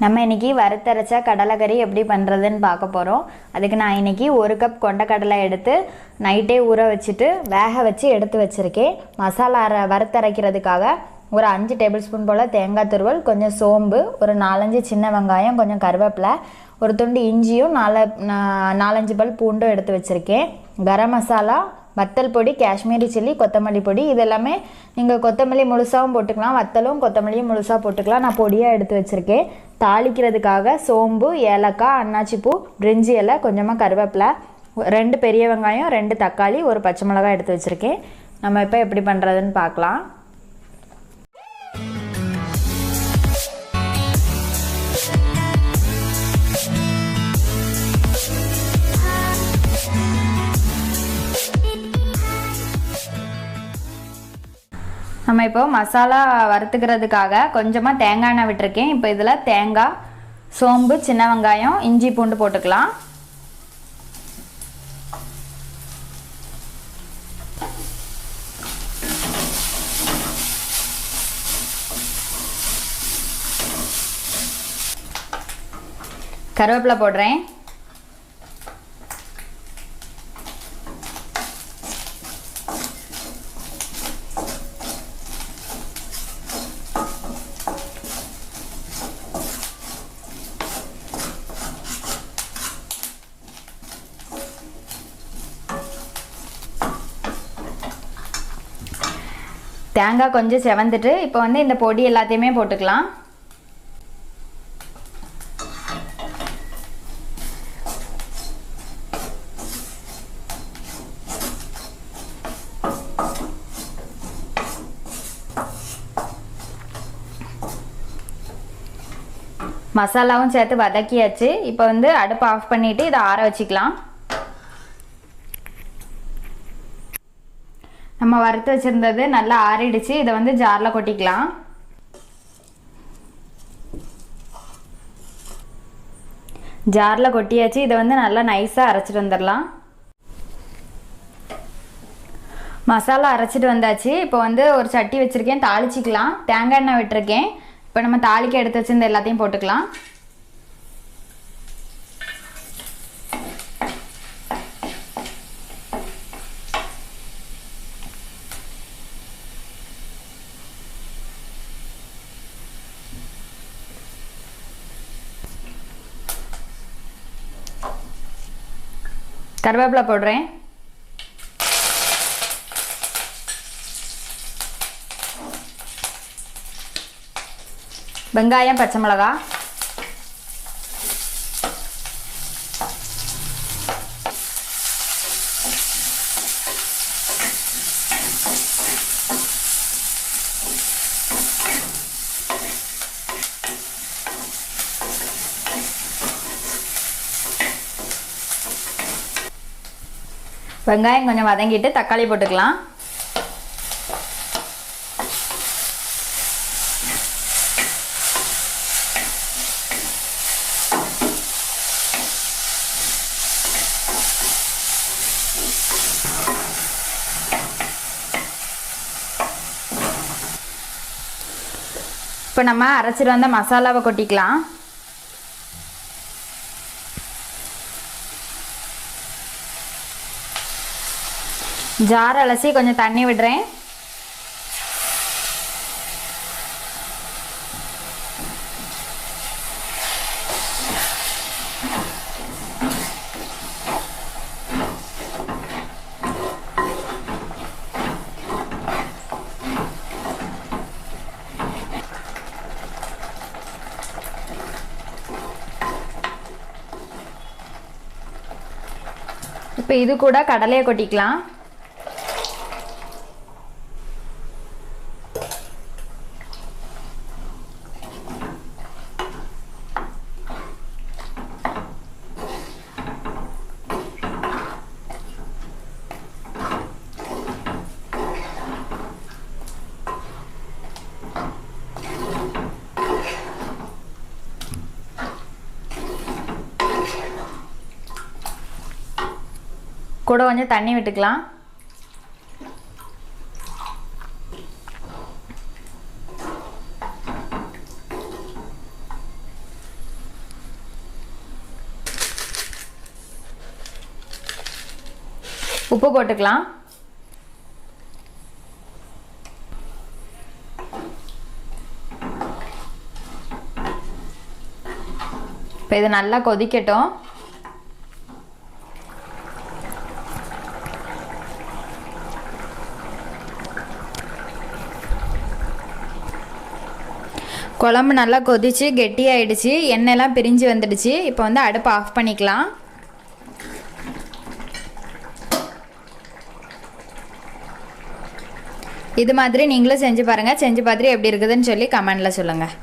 நம்ம இன்றைக்கி வறுத்தரைச்ச கடலைக்கறி எப்படி பண்ணுறதுன்னு பார்க்க போகிறோம். அதுக்கு நான் இன்றைக்கி 1 கப் கொண்டக்கடலை எடுத்து நைட்டே ஊற வச்சுட்டு வேக வச்சு எடுத்து வச்சுருக்கேன். மசாலா வறுத்தரைக்கிறதுக்காக ஒரு 5 டேபிள் ஸ்பூன் போல் தேங்காய் துருவல், கொஞ்சம் சோம்பு, ஒரு 4-5 சின்ன வெங்காயம், கொஞ்சம் கருவேப்பிலை, ஒரு துண்டு இஞ்சியும் 4-5 பல் பூண்டும் எடுத்து வச்சுருக்கேன். கரம் மசாலா, வத்தல் பொடி, காஷ்மீரி சில்லி, கொத்தமல்லி பொடி, இதெல்லாமே நீங்கள் கொத்தமல்லி முழுசாகவும் போட்டுக்கலாம், வத்தலும் கொத்தமல்லியும் முழுசாக போட்டுக்கலாம். நான் பொடியாக எடுத்து வச்சுருக்கேன். தாளிக்கிறதுக்காக சோம்பு, ஏலக்காய், அன்னாச்சிப்பூ, பிரிஞ்சி இலை, கொஞ்சமாக கருவேப்பிலை, 2 பெரிய வெங்காயம், 2 தக்காளி, ஒரு பச்சை மிளகாய் எடுத்து வச்சுருக்கேன். நம்ம இப்போ எப்படி பண்ணுறதுன்னு பார்க்கலாம். நம்ம இப்போ மசாலா வறுத்துக்கிறதுக்காக கொஞ்சமாக தேங்காய் எண்ணெய் விட்டுருக்கேன். இப்போ இதில் தேங்காய், சோம்பு, சின்ன வெங்காயம், இஞ்சி பூண்டு போட்டுக்கலாம். கருவேப்பிலை போடுறேன். தேங்காய் கொஞ்சம் செவந்துட்டு இப்போ இந்த பொடி எல்லாத்தையுமே போட்டுக்கலாம். மசாலாவும் சேர்த்து வதக்கியாச்சு. இப்போ அடுப்பை ஆஃப் பண்ணிவிட்டு இதை ஆற வச்சுக்கலாம். நம்ம வறுத்து வச்சுருந்தது நல்லா ஆறிடுச்சு. இதை ஜாரில் கொட்டிக்கலாம். ஜாரில் கொட்டியாச்சு. இதை நல்லா நைஸாக அரைச்சிட்டு வந்துடலாம். மசாலா அரைச்சிட்டு வந்தாச்சு. இப்போ ஒரு சட்டி வச்சுருக்கேன், தாளிச்சிக்கலாம். தேங்காய் எண்ணெய் விட்டுருக்கேன். இப்போ நம்ம தாளிக்க எடுத்து வச்சுருந்த எல்லாத்தையும் போட்டுக்கலாம். கருவேப்பிலை போடுறேன். வெங்காயம், பச்சை மிளகாய், வெங்காயம் கொஞ்சம் வதங்கிட்டு தக்காளி போட்டுக்கலாம். இப்போ நம்ம அரைச்சிட்டு வந்த மசாலாவை கொட்டிக்கலாம். ஜார் அலசி கொஞ்சம் தண்ணி விடுறேன். இப்போ இது கூட கடலையை கொட்டிக்கலாம். கூட கொஞ்சம் தண்ணி விட்டுக்கலாம். உப்பு போட்டுக்கலாம். இப்போ இது நல்லா கொதிக்கட்டும். குழம்பு நல்லா கொதிச்சு கெட்டியாயிடுச்சு, எண்ணெய்லாம் பிரிஞ்சு வந்துடுச்சு. இப்போ வந்து அடுப்பு ஆஃப் பண்ணிக்கலாம். இது மாதிரி நீங்களும் செஞ்சு பாருங்கள். செஞ்சு பார்த்துட்டு எப்படி இருக்குதுன்னு சொல்லி கமெண்டில் சொல்லுங்கள்.